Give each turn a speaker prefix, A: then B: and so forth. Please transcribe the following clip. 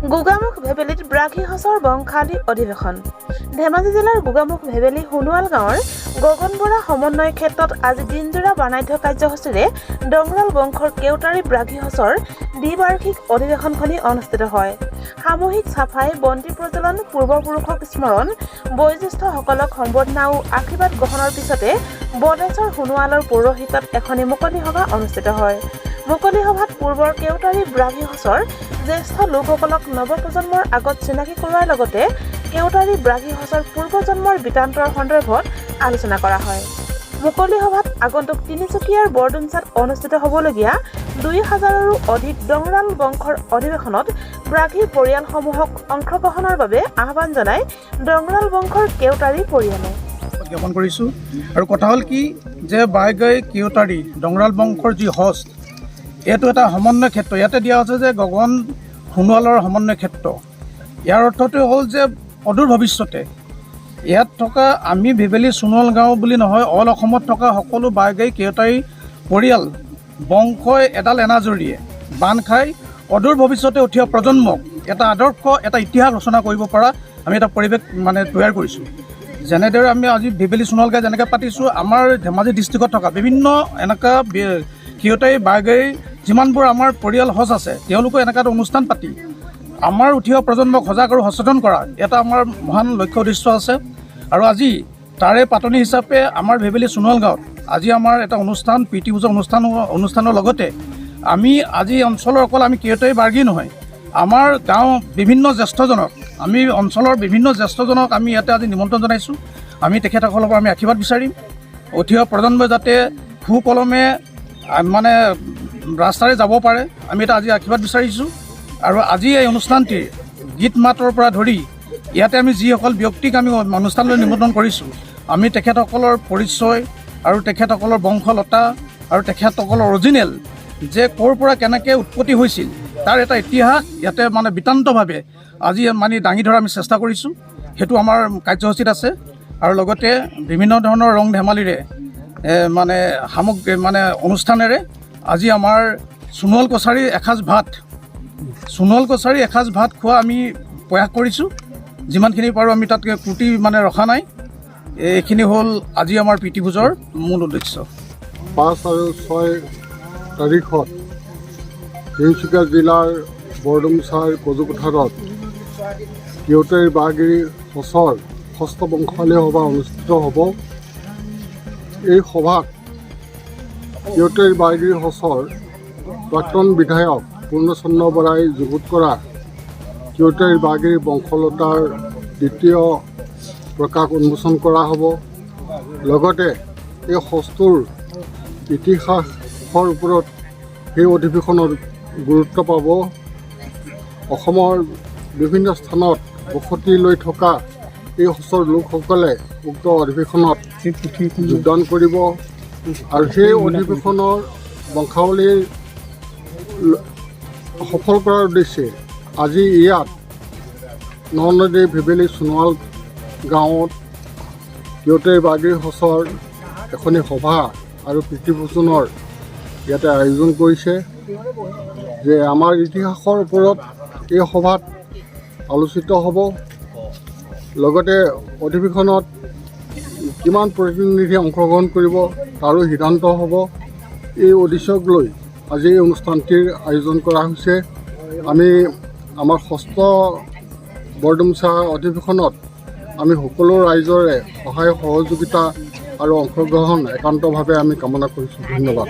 A: গোগামুখ ভেবেলীত ব্ৰাঘী হচৰ বংশালী অধিৱেশন। ধেমাজি জিলাৰ গোগামুখ ভেবেলী সোণোৱাল গাঁৱৰ গগন বৰা সমন্বয় ক্ষেত্ৰত আজি দিনজোৰা বাণাঢ্য কাৰ্যসূচীৰে ডংৰাল বংশৰ কেওটাৰী ব্ৰাঘী হচৰ দ্বিবাৰ্ষিক অধিৱেশনখনি অনুষ্ঠিত হয়। সামূহিক চাফাই, বন্তি প্ৰজ্বলন, পূৰ্বপুৰুষক স্মৰণ, বয়োজ্যেষ্ঠসকলক সম্বৰ্ধনা আৰু আশীৰ্বাদ গ্ৰহণৰ পিছতে বদেশ্বৰ সোণোৱালৰ পৌৰোহিত্যত এখনি মুকলি সভা অনুষ্ঠিত হয়। মুকলি সভাত পূৰ্বৰ কেওটাৰী ব্ৰাঘী হচৰ জ্যেষ্ঠ লোকসকলক নৱপ্ৰজন্মৰ আগত চিনাকি কৰোৱাৰ লগতে কেওটাৰী ব্ৰাঘী হচৰ পূৰ্বজন্মৰ বৃত্তান্তৰ সন্দৰ্ভত আলোচনা কৰা হয়। মুকলি সভাত আগন্তুক তিনিচুকীয়াৰ বৰডুমচাত অনুষ্ঠিত হ'বলগীয়া ২,০০০ৰো অধিক ডংৰাল বংশৰ অধিৱেশনত ব্ৰাঘী পৰিয়ালসমূহক অংশগ্ৰহণৰ বাবে আহ্বান জনায় ডংৰাল বংশৰ কেওটাৰী পৰিয়ালে।
B: জ্ঞাপন কৰিছোঁ আৰু কথা হ'ল কি যে বাইগাই কেওটাৰী ডংৰাল বংশৰ যি হস্ত, এইটো এটা সমন্বয় ক্ষেত্ৰ। ইয়াতে দিয়া হৈছে যে গগন সোণোৱালৰ সমন্বয় ক্ষেত্ৰ। ইয়াৰ অৰ্থটো হ'ল যে অদূৰ ভৱিষ্যতে ইয়াত থকা আমি ভেবেলী সোণোৱাল গাঁও বুলি নহয়, অল অসমত থকা সকলো বাইগাই কেওটাৰী পৰিয়াল বংশই এডাল এনাজৰীয়ে বান্ধ খাই অদূৰ ভৱিষ্যতে উঠি অহা প্ৰজন্মক এটা আদৰ্শ, এটা ইতিহাস ৰচনা কৰিব পৰা আমি এটা পৰিৱেশ তৈয়াৰ কৰিছোঁ। যেনেদৰে আমি আজি ভেবেলী সোণোৱাল গাঁও যেনেকৈ পাতিছোঁ, আমাৰ ধেমাজি ডিষ্ট্ৰিক্টত থকা বিভিন্ন এনেকুৱা কেওটাৰী বাইগাই যিমানবোৰ আমাৰ পৰিয়াল সজ আছে, তেওঁলোকে এনেকুৱা এটা অনুষ্ঠান পাতি আমাৰ উঠি অহা প্ৰজন্মক সজাগ আৰু সচেতন কৰা এটা আমাৰ মহান লক্ষ্য উদ্দেশ্য আছে। আৰু আজি তাৰে পাতনি হিচাপে আমাৰ ভেবেলী সোণোৱাল গাঁৱত আজি আমাৰ এটা অনুষ্ঠান, প্ৰীতি পূজা অনুষ্ঠানৰ লগতে আমি আজি অঞ্চলৰ অকল আমি কেওটাৰী বাৰ্গী নহয়, আমাৰ গাঁও বিভিন্ন জ্যেষ্ঠজনক, আমি অঞ্চলৰ বিভিন্ন জ্যেষ্ঠজনক আমি ইয়াতে আজি নিমন্ত্ৰণ জনাইছোঁ। আমি তেখেতসকলৰ পৰা আমি আশীৰ্বাদ বিচাৰিম। উঠি অহা প্ৰজন্মই যাতে সুকলমে ৰাস্তাৰে যাব পাৰে, আমি এটা আজি আশীৰ্বাদ বিচাৰিছোঁ। আৰু আজি এই অনুষ্ঠানটিৰ গীত মাতৰ পৰা ধৰি ইয়াতে আমি যিসকল ব্যক্তিক আমি অনুষ্ঠানলৈ নিমন্ত্ৰণ কৰিছোঁ, আমি তেখেতসকলৰ পৰিচয় আৰু তেখেতসকলৰ বংশলতা আৰু তেখেতসকলৰ অৰিজিনেল যে ক'ৰ পৰা কেনেকৈ উৎপত্তি হৈছিল তাৰ এটা ইতিহাস ইয়াতে বৃত্তান্তভাৱে আজি দাঙি ধৰা আমি চেষ্টা কৰিছোঁ। সেইটো আমাৰ কাৰ্যসূচীত আছে। আৰু লগতে বিভিন্ন ধৰণৰ ৰং ধেমালিৰে সামগ্ৰী অনুষ্ঠানেৰে আজি আমাৰ সোণোৱাল কছাৰী এসাঁজ ভাত খোৱা আমি প্ৰয়াস কৰিছোঁ। যিমানখিনি পাৰোঁ আমি তাতকৈ ক্ৰুটি ৰখা নাই। এইখিনি হ'ল আজি আমাৰ প্ৰীতিভোজৰ মূল উদ্দেশ্য।
C: ৫ আৰু ৬ তাৰিখত তিনিচুকীয়া জিলাৰ বৰডুমচাৰ কজুপথাৰত কেওটাৰী বাৰ্গী হচৰ ষষ্ঠ বংশালী সভা অনুষ্ঠিত হ'ব। এই সভাত কেওটাৰী বাৰ্গী হচৰ প্ৰাক্তন বিধায়ক পূৰ্ণচন্দ্ৰ বৰাই যুগুত কৰা কেওটাৰী বাৰ্গীৰ বংশলতাৰ দ্বিতীয় প্ৰকাশ উন্মোচন কৰা হ'ব। লগতে এই হস্তৰ ইতিহাসৰ ওপৰত সেই অধিৱেশনত গুৰুত্ব পাব। অসমৰ বিভিন্ন স্থানত বসতি লৈ থকা এই হচৰ লোকসকলে উক্ত অধিৱেশনত যোগদান কৰিব। আৰু সেই অধিৱেশনৰ বংশাৱলীৰ সফল কৰাৰ উদ্দেশ্যে আজি ইয়াত নদী ভেবেলী সোণোৱাল গাঁৱত কেওটাৰী বাৰ্গী হচৰ এখনি সভা আৰু প্ৰীতিভোজনৰ ইয়াতে আয়োজন কৰিছে। যে আমাৰ ইতিহাসৰ ওপৰত এই সভাত আলোচিত হ'ব। লগতে অধিৱেশনত কিমান প্ৰতিনিধি অংশগ্ৰহণ কৰিব তাৰো সিদ্ধান্ত হ'ব। এই উদ্দেশ্যক লৈ আজি এই অনুষ্ঠানটিৰ আয়োজন কৰা হৈছে। আমি আমাৰ ষষ্ঠ বৰডুমচা অধিৱেশনত আমি সকলো ৰাইজৰে সহায় সহযোগিতা আৰু অংশগ্ৰহণ একান্তভাৱে আমি কামনা কৰিছোঁ। ধন্যবাদ।